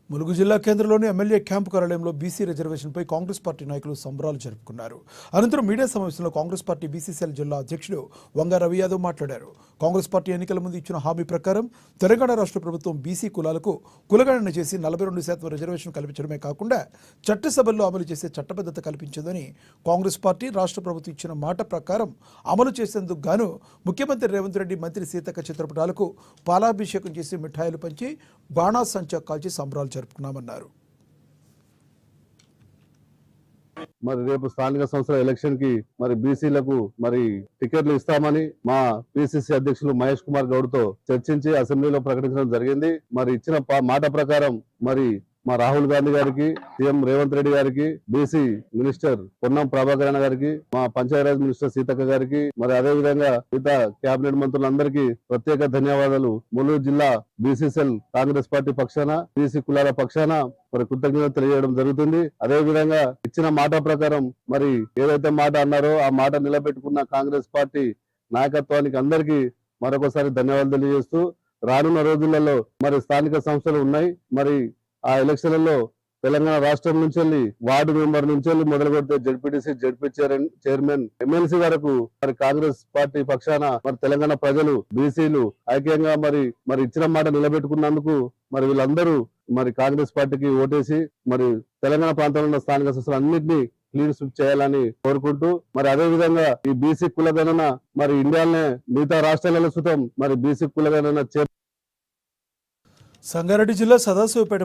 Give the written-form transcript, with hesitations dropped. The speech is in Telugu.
ములుగు జిల్లా కేంద్రంలోని ఎమ్మెల్యే క్యాంపు కార్యాలయంలో బీసీ రిజర్వేషన్పై కాంగ్రెస్ పార్టీ నాయకులు సంబరాలు జరుపుకున్నారు. అనంతరం మీడియా సమావేశంలో కాంగ్రెస్ పార్టీ బీసీసీఎల్ జిల్లా అధ్యక్షుడు వంగ రవి యాదవ్ మాట్లాడారు. కాంగ్రెస్ పార్టీ ఎన్నికల ముందు ఇచ్చిన హామీ ప్రకారం తెలంగాణ రాష్ట్ర ప్రభుత్వం బీసీ కులాలకు కులగణన చేసి 42% రిజర్వేషన్ కల్పించడమే కాకుండా చట్టసభల్లో అమలు చేసే చట్టబద్ధత కల్పించిందని, కాంగ్రెస్ పార్టీ రాష్ట్ర ప్రభుత్వం ఇచ్చిన మాట ప్రకారం అమలు చేసేందుకు గాను ముఖ్యమంత్రి రేవంత్ రెడ్డి, మంత్రి సీతక్క చిత్రపటాలకు పాలాభిషేకం చేసి మిఠాయిలు పంచి బాణాసంచా కాల్చి సంబరాలు జరుపుకున్నామన్నారు. మరి రేపు స్థానిక సంస్థల ఎలక్షన్ కి మరి బీసీలకు మరి టికెట్లు ఇస్తామని మా పిసిసి అధ్యక్షులు మహేష్ కుమార్ గౌడ్ తో చర్చించి అసెంబ్లీలో ప్రకటించడం జరిగింది. మరి ఇచ్చిన మాట ప్రకారం మరి మా రాహుల్ గాంధీ గారికి, సీఎం రేవంత్ రెడ్డి గారికి, బీసీ మినిస్టర్ పొన్నం ప్రభాకర్ గారికి, మా పంచాయతీరాజ్ మినిస్టర్ సీతక్క గారికి, మరి అదే విధంగా మిగతా కేబినెట్ మంత్రులందరికీ ప్రత్యేక ధన్యవాదాలు. ములుగు జిల్లా బీసీసీఎల్ కాంగ్రెస్ పార్టీ పక్షాన, బీసీ కులాల పక్షాన మరి కృతజ్ఞతలు తెలియజేయడం జరుగుతుంది. అదే విధంగా ఇచ్చిన మాట ప్రకారం మరి ఏదైతే మాట అన్నారో ఆ మాట నిలబెట్టుకున్న కాంగ్రెస్ పార్టీ నాయకత్వానికి అందరికీ మరొకసారి ధన్యవాదాలు తెలియజేస్తూ, రానున్న రోజులలో మరి స్థానిక సంస్థలు ఉన్నాయి. మరి ఆ ఎలక్షన్లలో తెలంగాణ రాష్ట్రం నుంచి వెళ్ళి వార్డు మెంబర్ నుంచి వెళ్ళి మొదలు పెడితే జడ్పీటీసీ, జడ్పీ చైర్మన్, ఎమ్మెల్సీ వరకు మరి కాంగ్రెస్ పార్టీ పక్షాన మరి తెలంగాణ ప్రజలు, బీసీలు ఐక్యంగా మరి ఇచ్చిన మాట నిలబెట్టుకున్నందుకు మరి వీళ్ళందరూ మరి కాంగ్రెస్ పార్టీకి ఓటేసి మరి తెలంగాణ ప్రాంతంలో ఉన్న స్థానిక సంస్థలు అన్నింటినీ క్లీన్ స్వీప్ చేయాలని కోరుకుంటూ, మరి అదే విధంగా ఈ బీసీ కులగణన మరి ఇండియాలోనే మిగతా రాష్ట్రాలలో సుతం మరి బీసీ కులగణన సంగారెడ్డి జిల్లా సదాశివపేట